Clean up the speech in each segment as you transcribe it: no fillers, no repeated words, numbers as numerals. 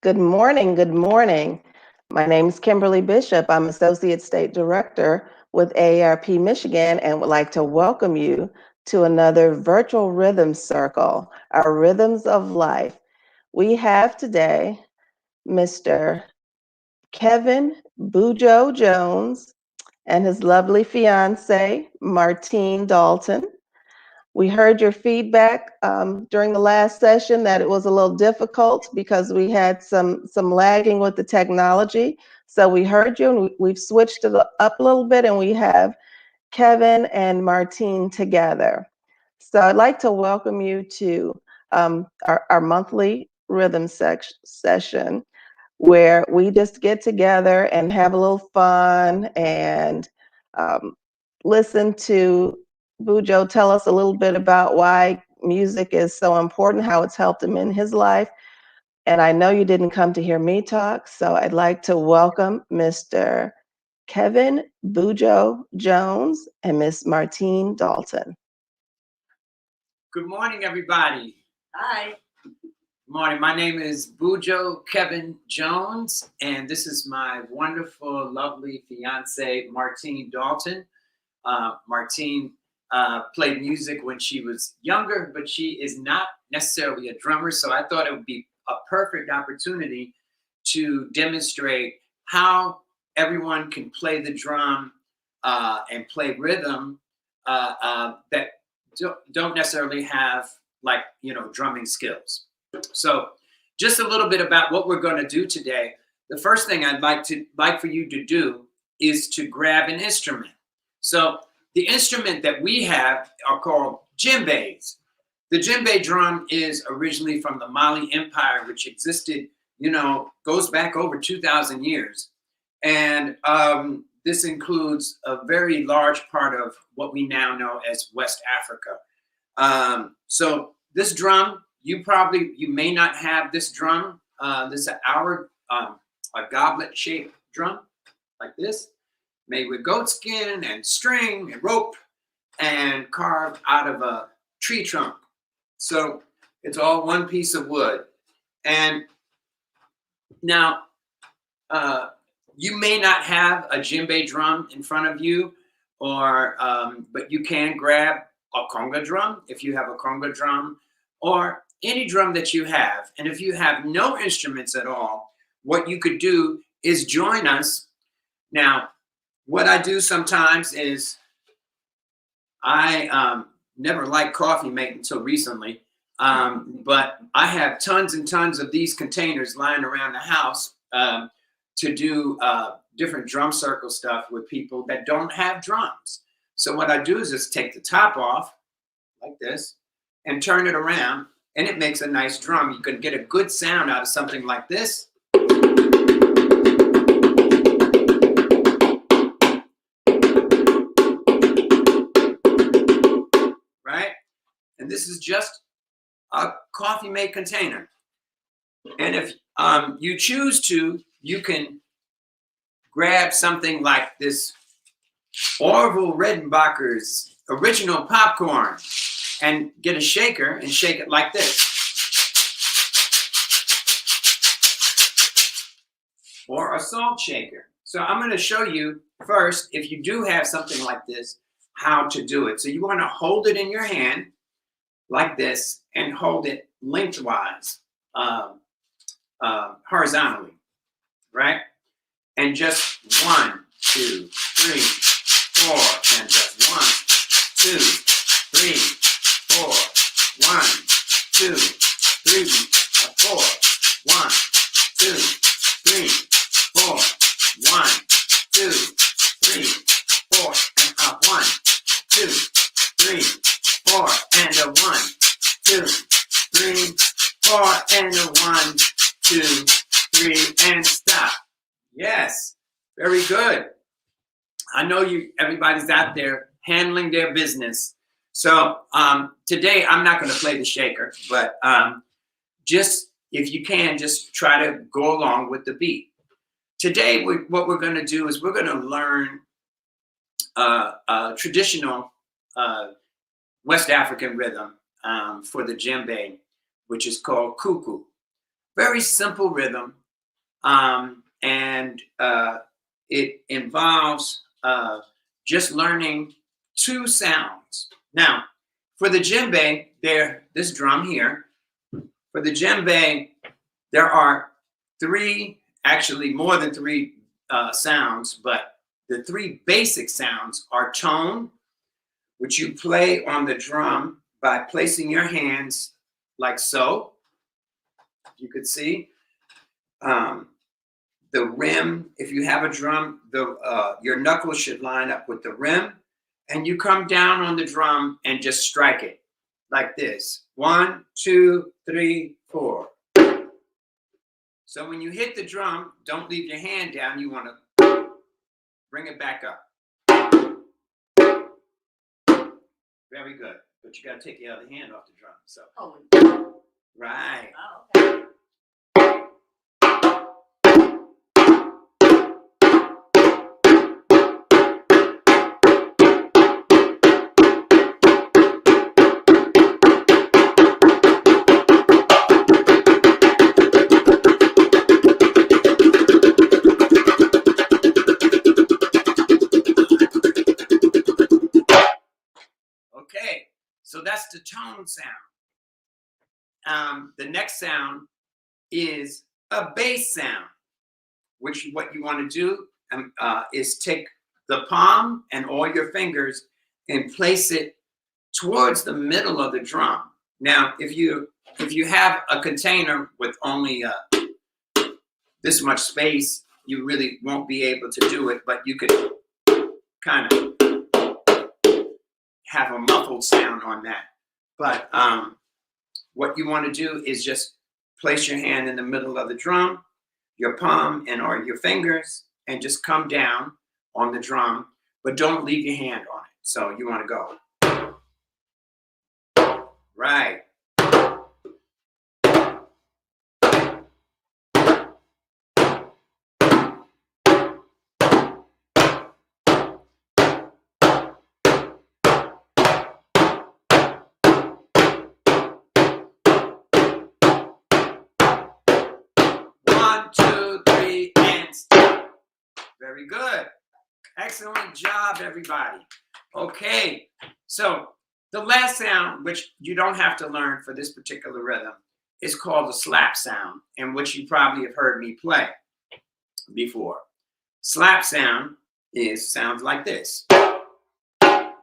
Good morning. Good morning. My name is Kimberly Bishop. I'm Associate State Director with AARP Michigan and would like to welcome you to another virtual rhythm circle, our Rhythms of Life. We have today Mr. Kevin Bujo Jones and his lovely fiance, Martine Dalton. We heard your feedback during the last session that it was a little difficult because we had some lagging with the technology. So we heard you and we've switched it up a little bit and we have Kevin and Martine together. So I'd like to welcome you to our monthly rhythm session where we just get together and have a little fun and um, listen to Bujo tell us a little bit about why music is so important, how it's helped him in his life. And I know you didn't come to hear me talk, so I'd like to welcome Mr. Kevin Bujo Jones and Miss Martine Dalton. Good morning, everybody. Hi. Good morning. My name is Bujo Kevin Jones, and this is my wonderful, lovely fiance, Martine Dalton. Martine played music when she was younger, but she is not necessarily a drummer, so I thought it would be a perfect opportunity to demonstrate how everyone can play the drum and play rhythm that don't necessarily have drumming skills. So just a little bit about what we're going to do today. The first thing I'd like for you to do is to grab an instrument. So the instrument that we have are called djembes. The djembe drum is originally from the Mali Empire, which existed, goes back over 2,000 years. And this includes a very large part of what we now know as West Africa. So this drum, you may not have this drum. This is a goblet-shaped drum like this, made with goat skin and string and rope and carved out of a tree trunk. So it's all one piece of wood. And now, you may not have a djembe drum in front of you, but you can grab a conga drum if you have a conga drum, or any drum that you have. And if you have no instruments at all, what you could do is join us. Now, what I do sometimes is I never liked coffee making until recently, but I have tons and tons of these containers lying around the house to do different drum circle stuff with people that don't have drums. So what I do is just take the top off like this and turn it around, and it makes a nice drum. You can get a good sound out of something like this. Right? And this is just a coffee mate container. And if you choose to, you can grab something like this Orville Redenbacher's original popcorn and get a shaker and shake it like this. Or a salt shaker. So I'm going to show you first, if you do have something like this, how to do it. So you want to hold it in your hand like this and hold it lengthwise, horizontally, right? And just 1, 2, 3, 4, and just 1, 2, 3, 4, 1, 2, 3, 4, 1, 2, 3, 4, 1, 2, 3, 4, and a 1, 2, 3, 4, and a 1, 2, 3, 4, and a 1, 2, 3, and stop. Yes, very good. I know everybody's out there handling their business. So today I'm not going to play the shaker, but just if you can, just try to go along with the beat. Today, what we're going to do is we're going to learn traditional West African rhythm for the djembe, which is called kuku. very simple rhythm, and it involves just learning 2 sounds. Now, for the djembe, this drum here, for the djembe, there are 3, actually more than 3 sounds, but the 3 basic sounds are tone, which you play on the drum by placing your hands like so. You could see the rim. If you have a drum, your knuckles should line up with the rim, and you come down on the drum and just strike it like this. 1, 2, 3, 4. So when you hit the drum, don't leave your hand down. You want to bring it back up. Very good. But you got to take the other hand off the drum. So. Oh. Right. Oh, okay. Okay, so that's the tone sound. The next sound is a bass sound, which what you want to do is take the palm and all your fingers and place it towards the middle of the drum. Now, if you have a container with only this much space, you really won't be able to do it, but you could kind of have a muffled sound on that. But what you want to do is just place your hand in the middle of the drum, your palm and or your fingers, and just come down on the drum, but don't leave your hand on it. So you want to go. Right. Very good. Excellent job, everybody. Okay, so the last sound, which you don't have to learn for this particular rhythm, is called the slap sound, and which you probably have heard me play before. Slap sound sounds like this. Tone.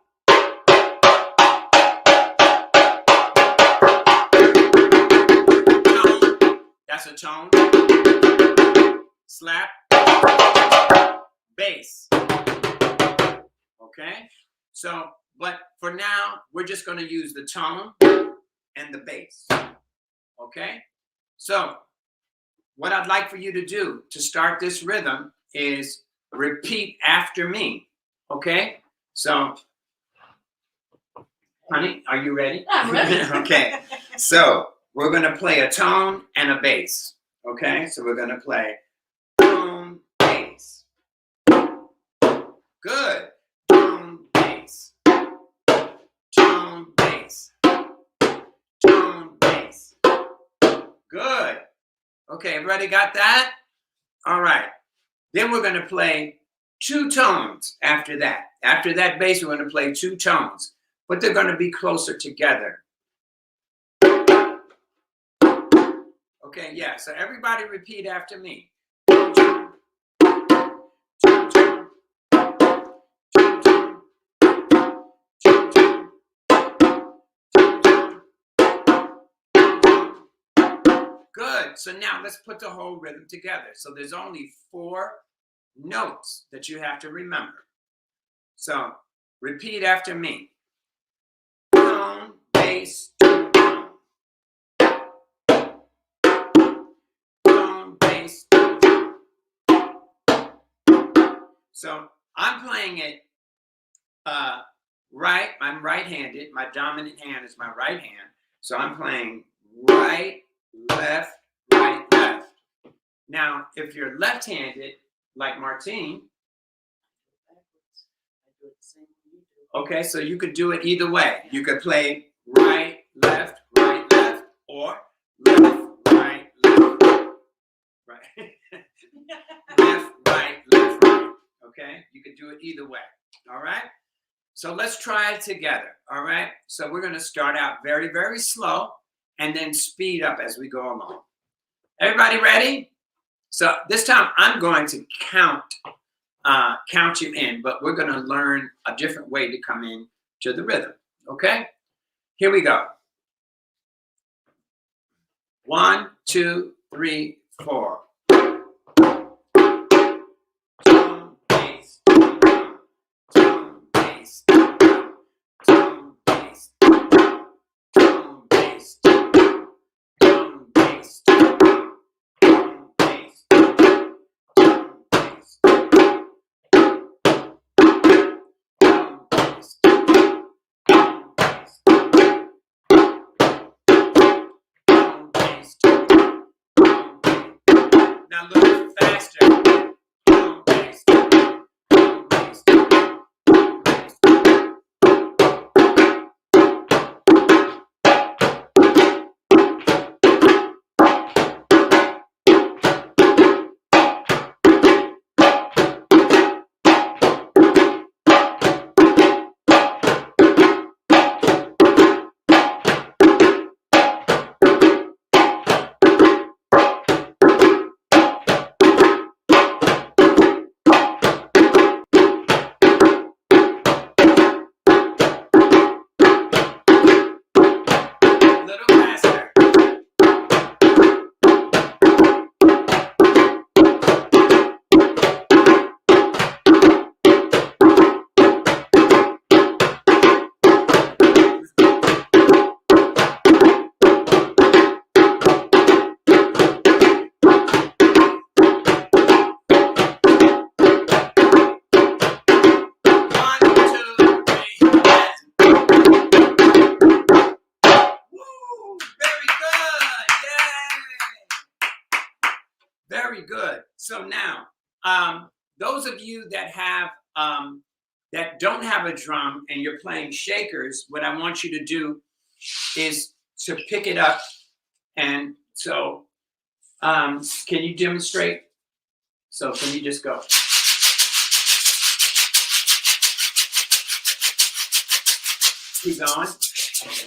That's a tone. Slap. Bass. Okay, so but for now we're just going to use the tone and the bass. Okay, so what I'd like for you to do to start this rhythm is repeat after me. Okay, so honey, are you ready? I'm ready. Okay, so we're going to play a tone and a bass. Okay, so we're going to play tone, bass. Good. Tone, bass. Tone, bass. Tone, bass. Good. Okay, everybody got that? All right. Then we're going to play 2 tones after that. After that bass, we're going to play 2 tones, but they're going to be closer together. Okay, yeah, so everybody repeat after me. Good. So now let's put the whole rhythm together. So there's only 4 notes that you have to remember. So repeat after me. Tone, bass, tone. Tone, bass, tone. So I'm playing it right. I'm right-handed. My dominant hand is my right hand. So I'm playing right, left, right, left. Now, if you're left-handed, like Martine, okay, so you could do it either way. You could play right, left, or left, right, left. right. Left, right, left, right. Okay? You could do it either way. All right? So let's try it together. All right? So we're going to start out very, very slow and then speed up as we go along. Everybody ready? So this time I'm going to count you in, but we're going to learn a different way to come in to the rhythm. Okay? Here we go. 1, 2, 3, 4. Tone, bass, tone, bass, tone, bass, tone, bass, tone, bass, tone, bass, now a little faster. Very good. So now, those of you that have that don't have a drum and you're playing shakers, what I want you to do is to pick it up. And so, can you demonstrate? So can you just go? Keep going. Okay.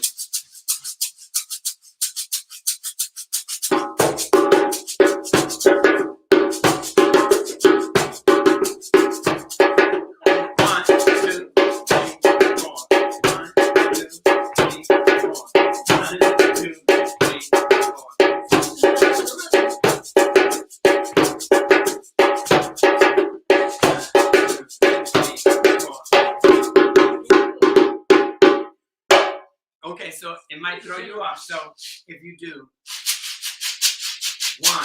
Okay, so it might throw you off. So if you do 1,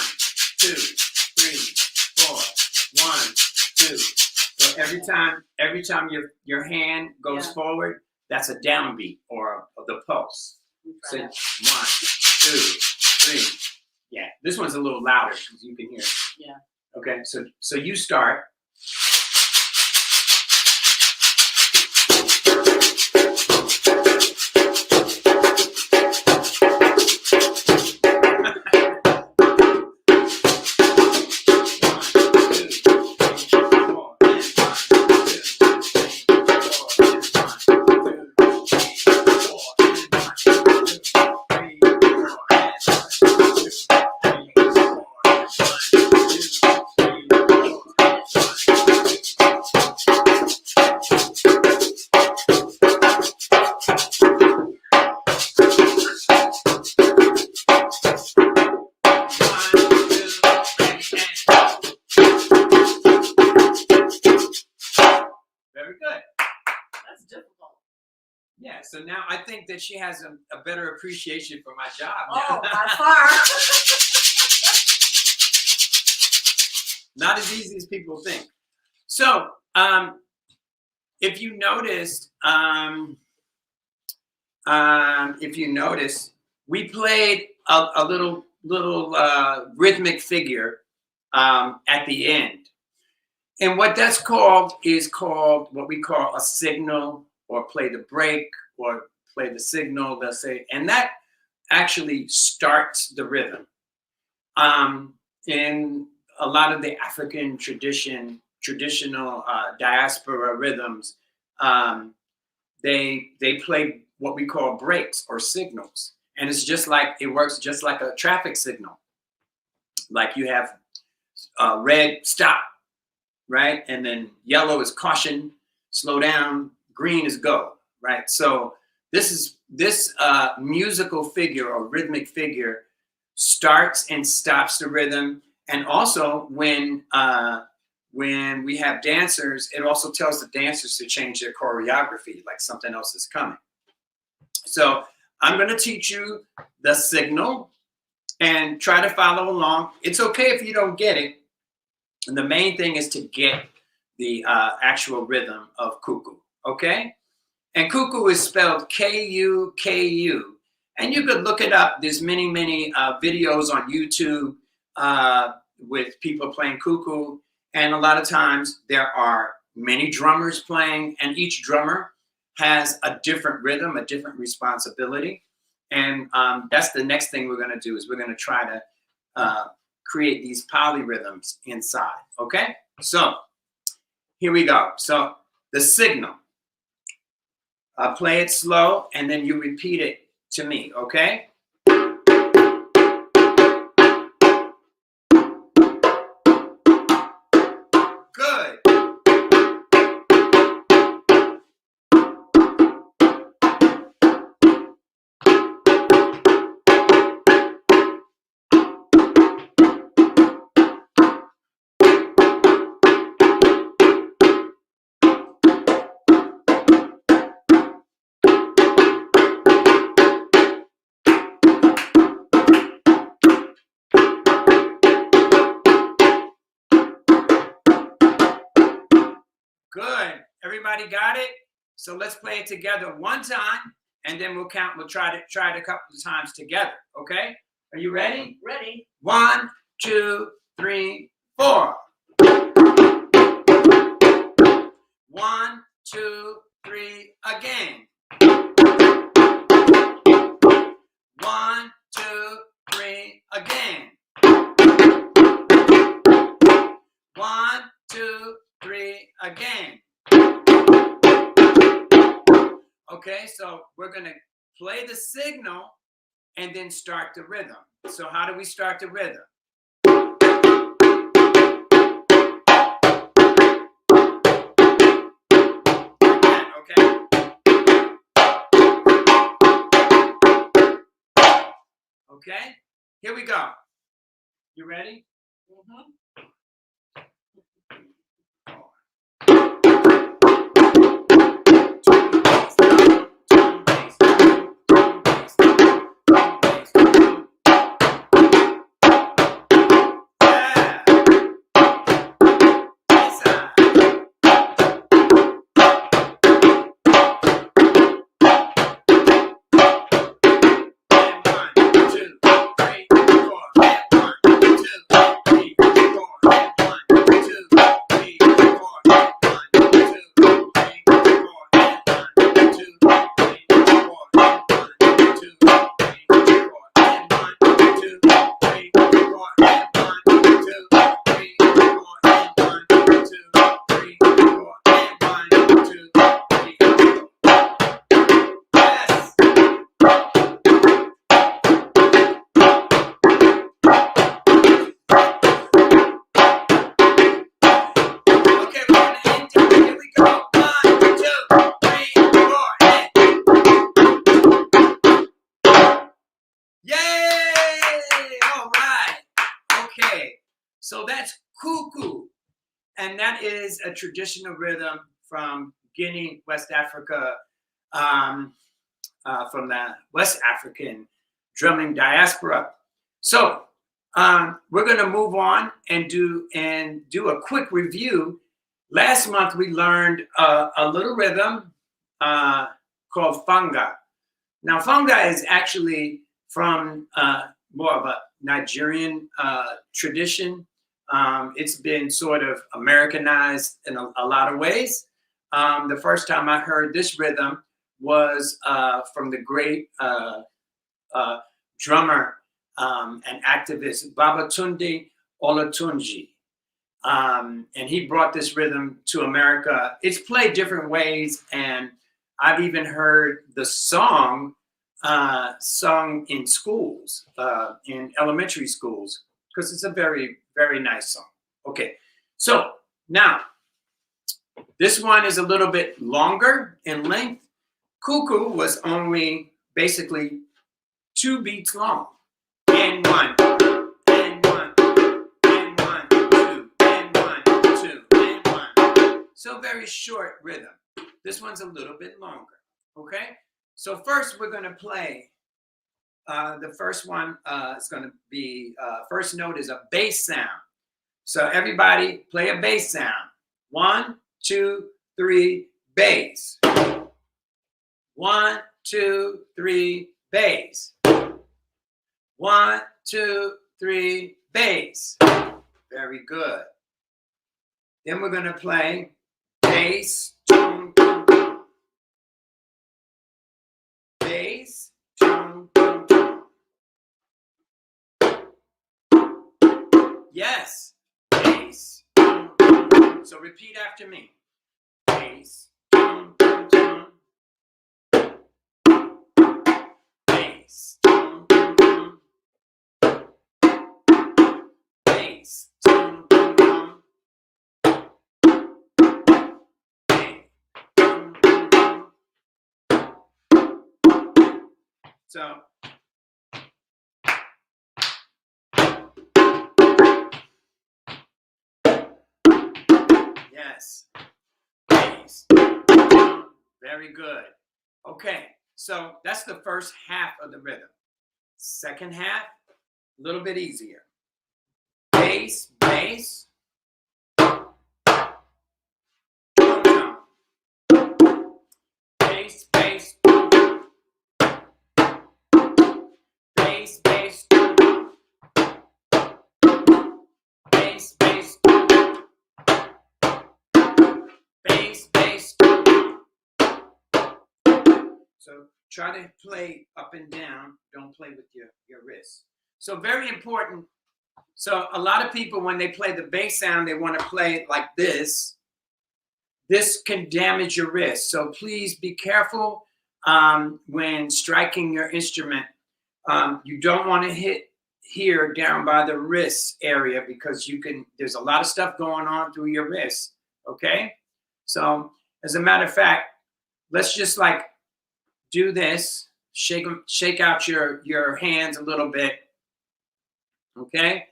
2, 3, 4, 1, 2. So every time your hand goes forward, that's a downbeat or the pulse. So 1, 2, 3. Yeah, this one's a little louder because you can hear it. Yeah. Okay, so you start. Yeah, so now I think that she has a better appreciation for my job now. Oh, by far. Not as easy as people think. So, if you noticed, we played a little rhythmic figure at the end. And what that's called is what we call a signal, or play the break, or play the signal, they'll say, and that actually starts the rhythm. in a lot of the African traditional diaspora rhythms, they play what we call breaks or signals, and it's just like it works just like a traffic signal. Like you have red, stop, right, and then yellow is caution, slow down, green is go, right. So this musical figure or rhythmic figure starts and stops the rhythm, and also when we have dancers, it also tells the dancers to change their choreography, like something else is coming. So I'm going to teach you the signal and try to follow along. It's okay if you don't get it. And the main thing is to get the actual rhythm of cuckoo, okay? And cuckoo is spelled K-U-K-U. And you could look it up. There's many videos on YouTube with people playing cuckoo. And a lot of times there are many drummers playing, and each drummer has a different rhythm, a different responsibility. And that's the next thing we're going to do, is we're going to try to create these polyrhythms inside, okay? So here we go. So the signal, I'll play it slow, and then you repeat it to me, okay? Good. Good. Everybody got it? So let's play it together one time, and then we'll count. We'll try it a couple of times together. Okay? Are you ready? Ready. 1, 2, 3, 4. 1, 2, 3, again. 1, 2, 3, again. 1, 2, 3, again. Okay, so we're going to play the signal and then start the rhythm. So how do we start the rhythm? Okay. Okay, here we go. You ready? Mm-hmm. So that's cuckoo, and that is a traditional rhythm from Guinea, West Africa, from the West African drumming diaspora. So we're going to move on and do a quick review. Last month we learned a little rhythm called fanga. Now fanga is actually from more of a Nigerian tradition. It's been sort of Americanized in a lot of ways. The first time I heard this rhythm was from the great drummer and activist Babatunde Olatunji. And he brought this rhythm to America. It's played different ways, and I've even heard the song sung in schools, in elementary schools, because it's a very, very nice song. Okay, so now this one is a little bit longer in length. Cuckoo was only basically 2 beats long. And 1, and 1, and 1, 2, and 1, 2, and 1. So very short rhythm. This one's a little bit longer. Okay? So first we're going to play. The first one is going to be, first note is a bass sound. So everybody play a bass sound. 1, 2, 3, bass. 1, 2, 3, bass. 1, 2, 3, bass. Very good. Then we're going to play bass, tone, tone, tone. Bass, tone, tone, tone. Yes, bass, tone, tone, tone. So repeat after me. Bass, tone, tone, tone. Bass, tone, tone, tone. Bass, tone, tone, tone. So yes, bass. Very good. Okay, so that's the first half of the rhythm. Second half, a little bit easier. Bass, bass. Tone, tone. Bass, bass. Tone, tone. Bass, bass. Tone, tone. Bass, bass. Tone, tone. Bass, bass. Tone, tone. So try to play up and down. Don't play with your wrists. So very important. So a lot of people, when they play the bass sound, they want to play it like this. This can damage your wrist. So please be careful when striking your instrument. You don't want to hit here down by the wrist area, because there's a lot of stuff going on through your wrist. Okay? So as a matter of fact, let's just like do this. Shake out your hands a little bit. Okay?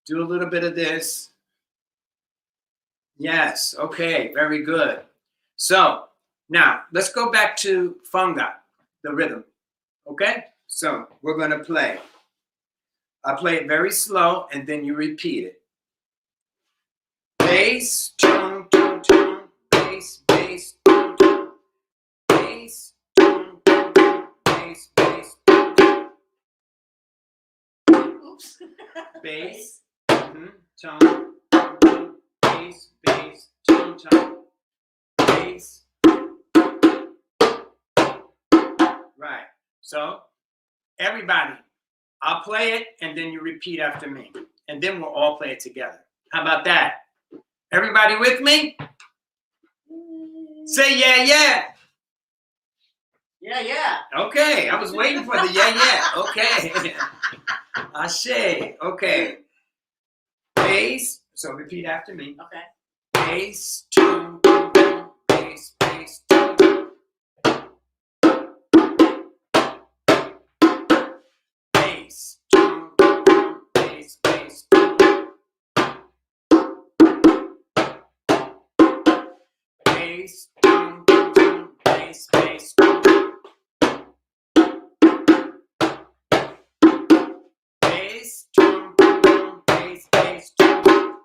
Do a little bit of this. Yes, okay, very good. So now let's go back to funga, the rhythm. Okay? So we're going to play. I play it very slow, and then you repeat it. Bass, tone, tone, tone. Bass, bass, tone, tone. Bass, tone, tone, tone. Bass, bass, tone, tone. Oops. Bass, tone, tone, tone. Bass, bass, tone, tone. Bass. Right. So everybody, I'll play it, and then you repeat after me, and then we'll all play it together. How about that? Everybody with me? Say yeah, yeah. Yeah, yeah. Okay, I was waiting for the yeah, yeah. Okay. Ashe. Okay. Bass. So repeat after me. Okay. Bass, tone, tone, tone. Bass, bass, tone, tone. Bass, tone, tone, tone. Bass, bass, tone, tone. Bass, tone, tone, tone. Bass, bass, tone, tone. Bass, tone, tone, tone. Bass, bass, tone, tone.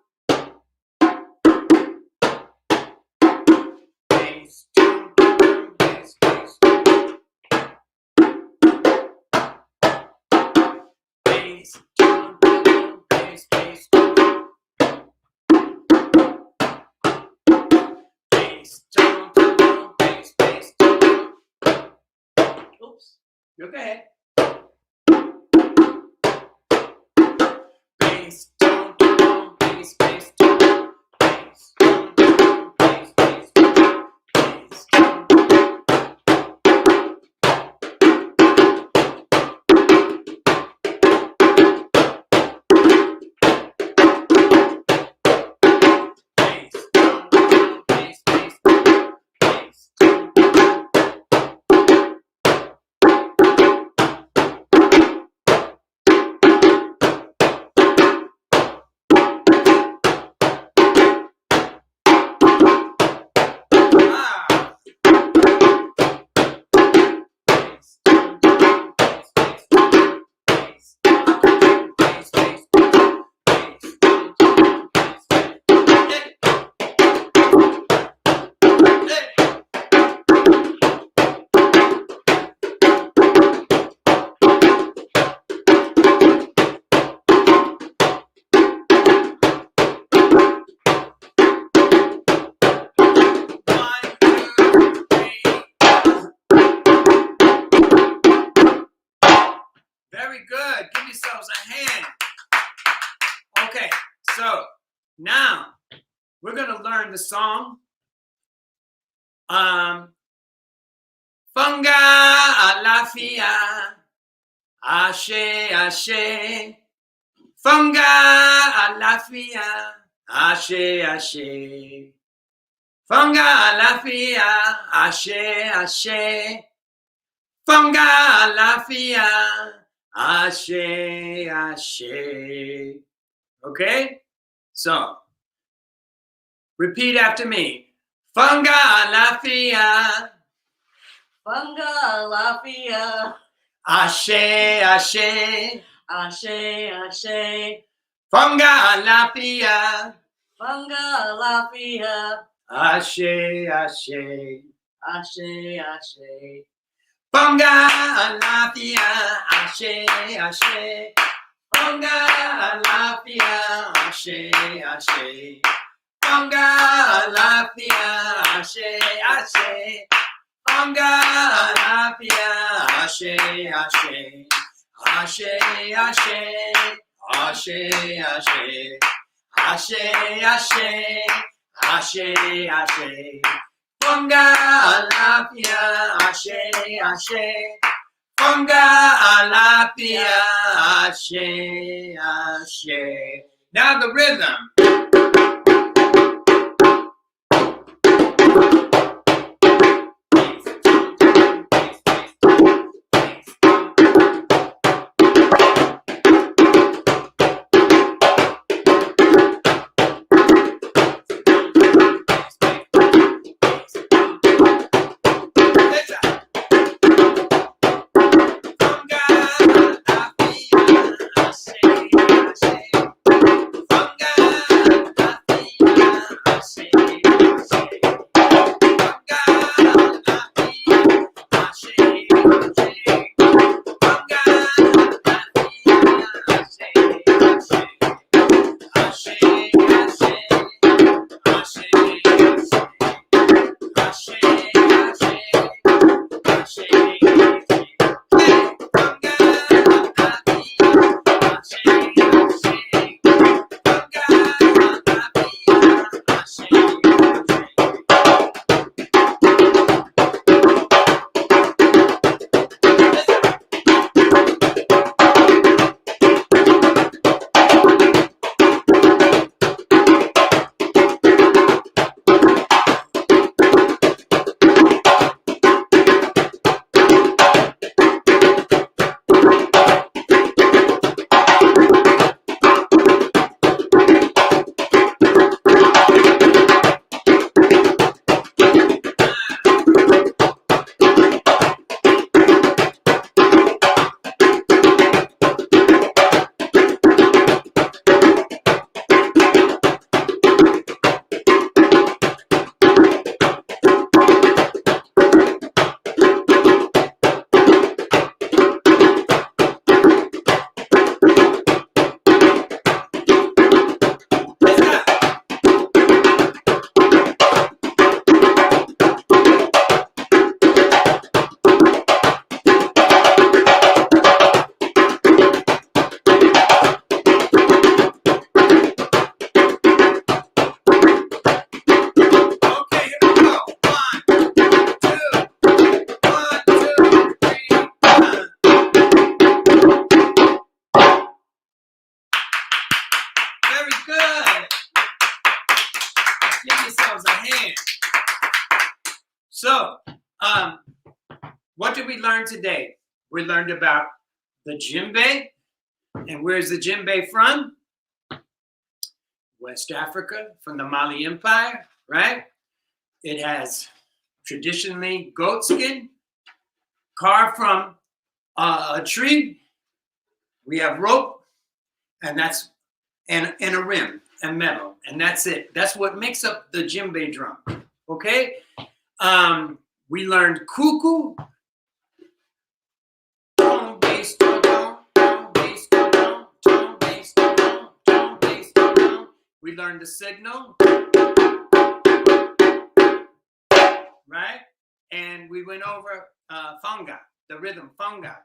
Bass, tone, tone, tone. Bass, bass, tone, tone. Bass, tone, tone, tone. Bass, bass, tone, tone. Bass, tone, tone, tone. Bass, bass, tone, tone. Oops. You okay? Bass, tone, bass, bass, bass, bass, bass, bass. Very good. Give yourselves a hand. Okay, so now we're going to learn the song. Funga alafia, ashe, ashe. Funga alafia, ashe, ashe. Funga alafia, ashe, ashe. Funga alafia, ashe, ashe. Okay? So, repeat after me. Funga alafia. Funga lafia. Ashe, ashe. Ashe, ashe. Funga alafia. Funga lafia. Ashe, ashe. Ashe, ashe. Funga alafia. Ashe, ashe. Funga alafia. Ashe, ashe. Funga alafia. Ashe, ashe. Funga alafia. Ashe, ashe. Ashe, ashe. Ashe, ashe. Ashe, ashe. Ashe, ashe. Funga alafia. Ashe, ashe. Funga alafia. Ashe, ashe. Now the rhythm. Funga Very good. Give yourselves a hand. So, what did we learn today? We learned about the djembe. And where's the djembe from? West Africa, from the Mali Empire, right? It has traditionally goat skin carved from a tree. We have rope, and that's and a rim and metal, and that's it. That's what makes up the djembe drum. Okay. We learned cuckoo. Tone, bass, tone, tone, bass, tone, tone, bass, tone, tone, bass, tone. We learned the signal, right? And we went over funga, the rhythm funga,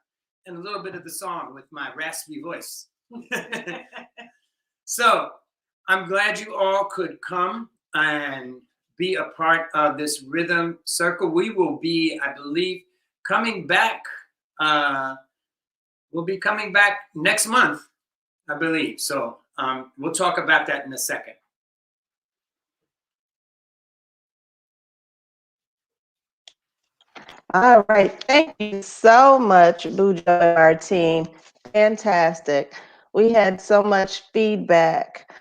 and a little bit of the song with my raspy voice. So I'm glad you all could come and be a part of this rhythm circle. We will be, I believe, coming back. We'll be coming back next month, I believe. So we'll talk about that in a second. All right. Thank you so much, Bujo and our team. Fantastic. We had so much feedback.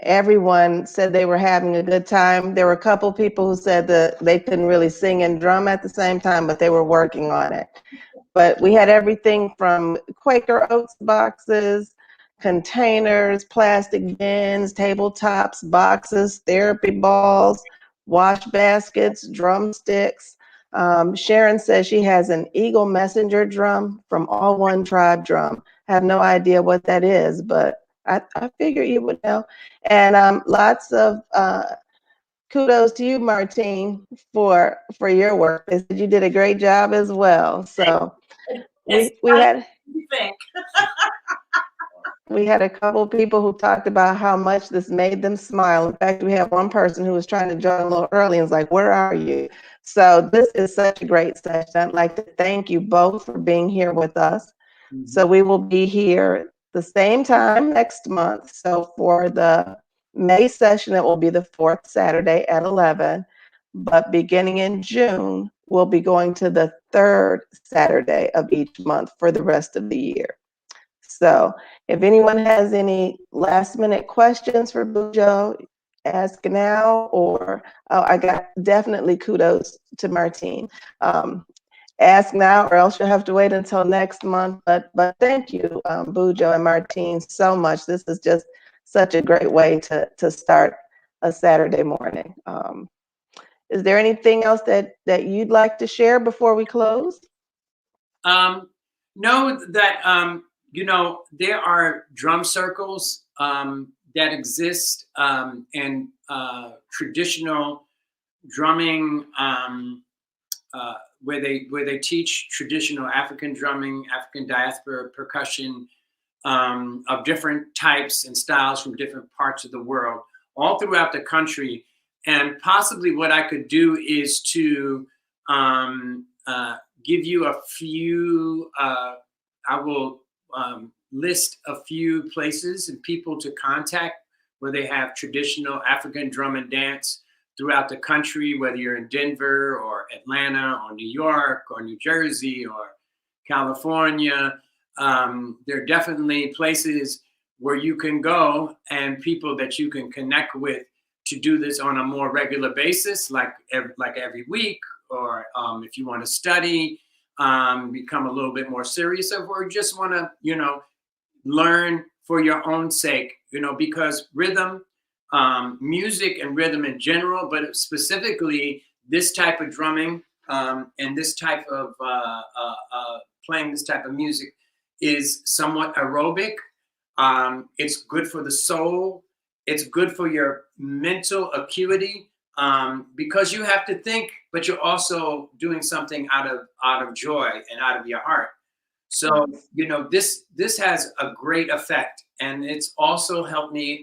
Everyone said they were having a good time. There were a couple people who said that they couldn't really sing and drum at the same time, but they were working on it. But we had everything from Quaker Oats boxes, containers, plastic bins, tabletops, boxes, therapy balls, wash baskets, drumsticks. Sharon says she has an Eagle Messenger drum from All One Tribe Drum. Have no idea what that is, but I figure you would know. And lots of kudos to you, Martine, for your work. They said you did a great job as well. So we had You think? we had a couple people who talked about how much this made them smile. In fact, we had one person who was trying to join a little early and was like, "Where are you?" So this is such a great session. I'd like to thank you both for being here with us. Mm-hmm. So we will be here the same time next month. So for the May session, it will be the fourth Saturday at 11. But beginning in June, we'll be going to the third Saturday of each month for the rest of the year. So if anyone has any last minute questions for Bujo, ask now, or I got definitely kudos to Martine. Ask now or else you'll have to wait until next month. But thank you, Bujo and Martine, so much. This is just such a great way to start a Saturday morning. Is there anything else that you'd like to share before we close? Know that there are drum circles that exist and traditional drumming where they teach traditional African drumming, African diaspora percussion of different types and styles from different parts of the world, all throughout the country. And possibly what I could do is to give you a few, I will list a few places and people to contact where they have traditional African drum and dance throughout the country, whether you're in Denver or Atlanta or New York or New Jersey or California. There are definitely places where you can go and people that you can connect with to do this on a more regular basis, like every week, or if you want to study, become a little bit more serious, or just want to, learn for your own sake, because rhythm, music and rhythm in general, but specifically this type of drumming and this type of playing this type of music is somewhat aerobic. It's good for the soul. It's good for your mental acuity because you have to think, but you're also doing something out of joy and out of your heart. So, this has a great effect, and it's also helped me.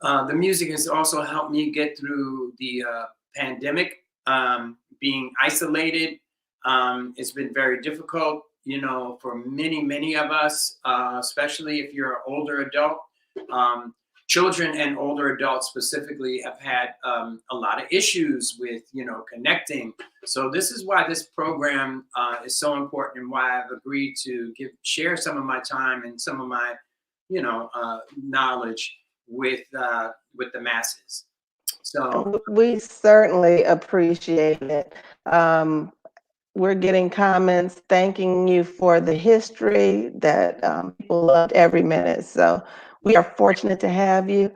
The music has also helped me get through the pandemic, being isolated. It's been very difficult, for many of us, especially if you're an older adult. children and older adults specifically have had a lot of issues with, connecting. So this is why this program is so important, and why I've agreed to share some of my time and some of my, knowledge with the masses. So we certainly appreciate it. We're getting comments thanking you for the history that people loved every minute. So we are fortunate to have you.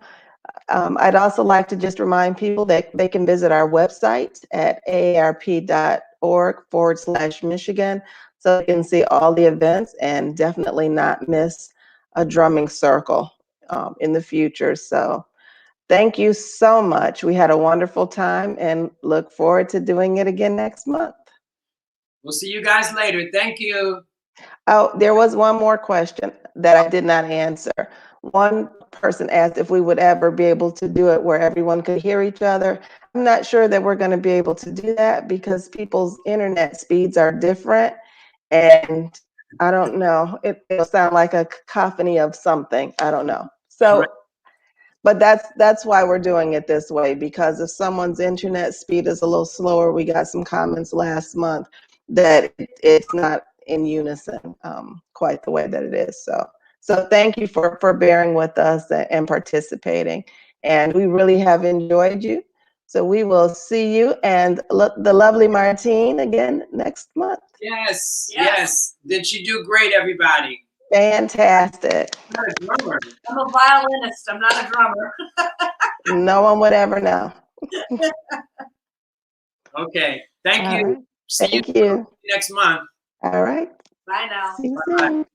I'd also like to just remind people that they can visit our website at aarp.org/Michigan, so they can see all the events and definitely not miss a drumming circle in the future. So thank you so much. We had a wonderful time and look forward to doing it again next month. we'll see you guys later. Thank you. Oh, there was one more question that I did not answer. One person asked if we would ever be able to do it where everyone could hear each other. I'm not sure that we're going to be able to do that because people's internet speeds are different. And I don't know, it'll sound like a cacophony of something. I don't know. So, Right. but that's why we're doing it this way, because if someone's internet speed is a little slower, we got some comments last month that it's not in unison quite the way that it is. So thank you for bearing with us and participating. And we really have enjoyed you. So we will see you and the lovely Martine again next month. Yes. Did she do great, everybody? Fantastic. I'm not a drummer. I'm a violinist. I'm not a drummer. No one would ever know. Okay. Thank All you. right. See Thank you you. next month. All right. Bye now. See you Bye-bye. soon.